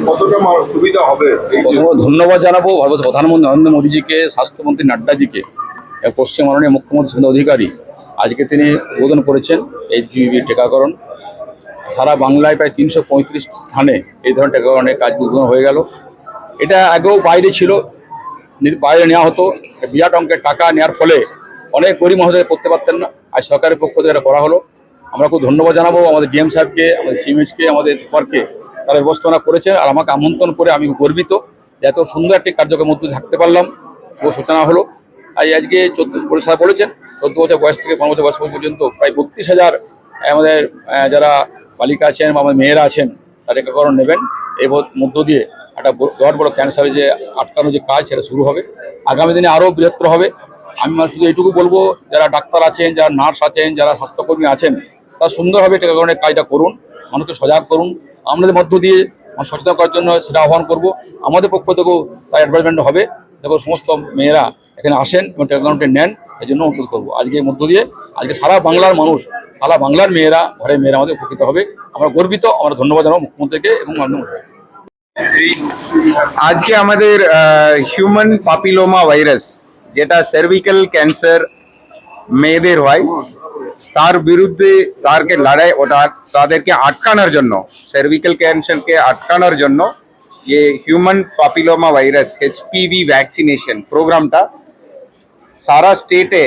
কতটা সুবিধা হবে? ধন্যবাদ জানাবো ভারতবর্ষের প্রধানমন্ত্রী নরেন্দ্র মোদীজিকে, স্বাস্থ্যমন্ত্রী নাড্ডাজিকে, পশ্চিম মাননীয় মুখ্যমন্ত্রী শুভেন্দু অধিকারী। আজকে তিনি উদ্বোধন করেছেন HPV টিকাকরণ। সারা বাংলায় প্রায় 335 স্থানে এই ধরনের টিকাকরণের কাজ উদ্বোধন হয়ে গেল। এটা আগেও বাইরে ছিল, বাইরে নেওয়া হতো, বিরাট অঙ্কের টাকা নেওয়ার ফলে অনেক গরিব মহোদয় করতে পারতেন না। আর সরকারের পক্ষ থেকে এটা করা হলো। আমরা খুব ধন্যবাদ জানাবো আমাদের ডিএম সাহেবকে, আমাদের সিএমএইচকে, আমাদের সুপারকে, তারা ব্যবস্থাপনা করেছেন। আর আমাকে আমন্ত্রণ করে আমি গর্বিত যে এত সুন্দর একটি কার্যক্রমের মধ্যে থাকতে পারলাম। শুভ সূচনা হলো। আজকে 14 সাহেব বলেছেন 14 বছর বয়স থেকে 15 বছর বয়স পর্যন্ত প্রায় 32,000 আমাদের যারা বালিকা আছেন বা আমাদের মেয়েরা আছেন তারা টিকাকরণ নেবেন। এই মধ্য দিয়ে একটা বিরাট বড় ক্যান্সারের যে আটকানোর যে কাজ সেটা শুরু হবে। আগামী দিনে আরও বৃহত্তর হবে। আমি শুধু এইটুকু বলবো, যারা ডাক্তার আছেন, যারা নার্স আছেন, যারা স্বাস্থ্যকর্মী আছেন, তারা সুন্দরভাবে টিকাকরণের কাজটা করুন, মানুষকে সজাগ করুন। আমাদের মধ্য দিয়ে সচেতন করার জন্য সেটা আহ্বান করব। আমাদের পক্ষ থেকেও তার অ্যাডভার্টাইজমেন্ট হবে, দেখো সমস্ত মেয়েরা এখানে আসেন এবং টিকাকরণটা নেন। এই জন্য অনুরোধ করবো। আজকের মধ্য দিয়ে আজকে সারা বাংলার মানুষ, সারা বাংলার মেয়েরা, ঘরের মেয়েরা আমাদের উপকৃত হবে। আমরা গর্বিত। আমরা ধন্যবাদ জানাবো মুখ্যমন্ত্রীকে এবং মাননীয় মুখ্যমন্ত্রী। আজকে আমাদের হিউম্যান পাপিলোমা ভাইরাস, যেটা সার্ভিক্যাল ক্যান্সার মেয়েদের হয়, তার বিরুদ্ধে তারকে লড়াই, ওটা তাদেরকে আটকানোর জন্য, সার্ভিক্যাল ক্যান্সারকে আটকানোর জন্য ये ह्यूमन पापिलोमा वायरस HPV वैक्सीनेशन प्रोग्रामটা সারা স্টেটে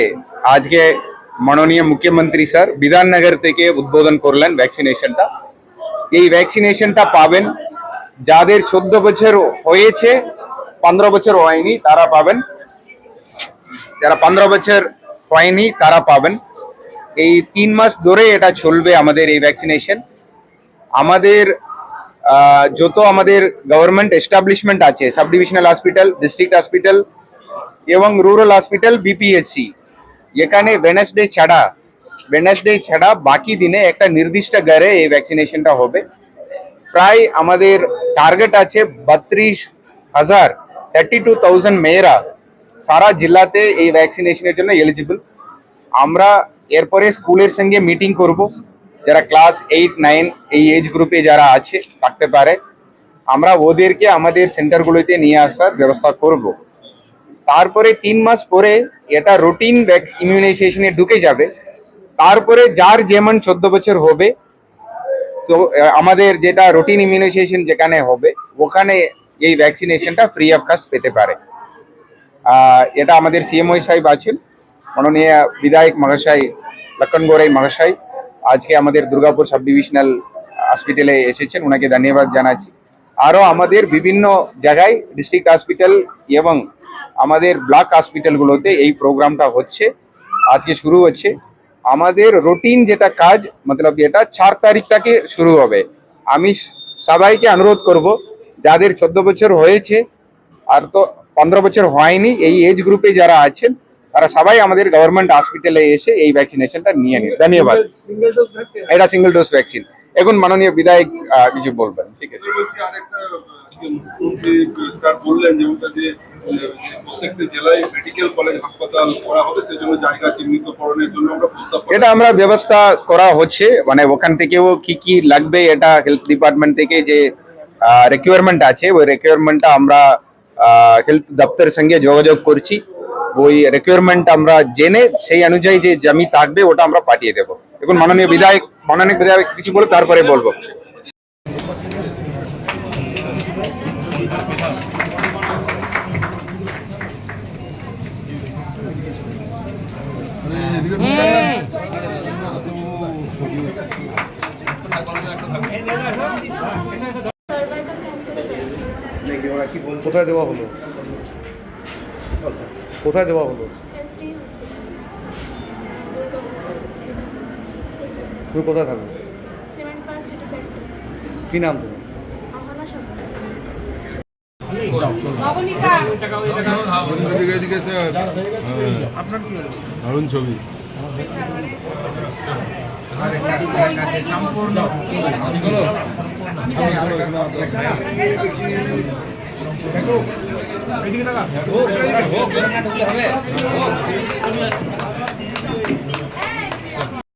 আজকে মাননীয় মুখ্যমন্ত্রী স্যার বিধাননগর থেকে উদ্বোধন করলেন ভ্যাকসিনেশনটা। এই ভ্যাকসিনেশনটা পাবেন যাদের 14 বছর হয়েছে, 15 বছর হয়নি তারা পাবেন, যারা 15 বছর হয়নি তারা পাবেন। এই 3 মাস ধরে এটা চলবে আমাদের এই ভ্যাকসিনেশন। আমাদের যত আমাদের গভর্নমেন্ট এস্টাবলিশমেন্ট আছে, sub divisional hospital, district hospital এবং রুরাল হসপিটাল, BPHC, এখানে ওয়েডনেসডে ছাড়া বাকি দিনে একটা নির্দিষ্ট ঘরে এই ভ্যাকসিনেশনটা হবে। প্রায় আমাদের টার্গেট আছে 32,000 মেয়েরা সারা জেলাতে এই ভ্যাকসিনেশনের জন্য এলিজিবল। আমরা এরপরে স্কুলের সঙ্গে মিটিং করব, যারা ক্লাস 8, 9 এই এজ গ্রুপে যারা আছে থাকতে পারে, আমরা ওদেরকে আমাদের সেন্টারগুলোতে নিয়ে আসার ব্যবস্থা করব। তারপরে 3 মাস পরে এটা রুটিন ইমিউনাইজেশনে ঢুকে যাবে। তারপরে যার যেমন 14 বছর হবে, তো আমাদের যেটা রুটিন ইমিউনাইজেশন যেখানে হবে ওখানে এই ভ্যাকসিনেশনটা ফ্রি অফ কস্ট পেতে পারে। এটা আমাদের সিএমও সাহেব আছেন, মাননীয় বিধায়ক মহাশয় লক্ষণ গোরাই মহাশয় আজকে আমাদের দুর্গাপুর সাব ডিভিশনাল হসপিটালে এসেছেন, ওনাকে ধন্যবাদ জানাচ্ছি। আরও আমাদের বিভিন্ন জায়গায় ডিস্ট্রিক্ট হসপিটাল এবং আমাদের ব্লক হসপিটালগুলোতে এই প্রোগ্রামটা হচ্ছে, আজকে শুরু হচ্ছে। আমাদের রুটিন যেটা কাজ, মতলব এটা 4 তারিখ থেকে শুরু হবে। আমি সবাইকে অনুরোধ করব, যাদের 14 বছর হয়েছে আর তো 15 বছর হয়নি, এই এজ গ্রুপে যারা আছেন তারা সবাই আমাদের গভর্নমেন্ট হসপিটালে এসে এই ভ্যাকসিনেশনটা নিয়ে নিন। ধন্যবাদ। এটা সিঙ্গেল ডোজ ভ্যাকসিন। এখন মাননীয় বিধায়ক কিছু বলবেন। ঠিক আছে। বললেন যে প্রত্যেকটা জেলায় মেডিকেল কলেজ হাসপাতাল করা হবে, সেজন্য জায়গা চিহ্নিতকরণের জন্য এটা আমরা ব্যবস্থা করা হচ্ছে। মানে ওখান থেকেও কি কি লাগবে, এটা হেলথ ডিপার্টমেন্ট থেকে যে রিকোয়ারমেন্ট আছে, ওই রিকোয়ারমেন্টটা আমরা হেলথ দপ্তরের সঙ্গে যোগাযোগ করছি। ওই রিকোয়ারমেন্ট আমরা জেনে সেই অনুযায়ী যে জমি থাকবে ওটা আমরা পাঠিয়ে দেবো। এখন মাননীয় বিধায়ক কিছু বলে তারপরে বলবো। কোথায় দেওয়া হলো? কোথায় দেওয়া হলো? তুমি কোথায় থাকো? কি নাম তোমার? দারুণ ছবি। সম্পূর্ণ এদিকে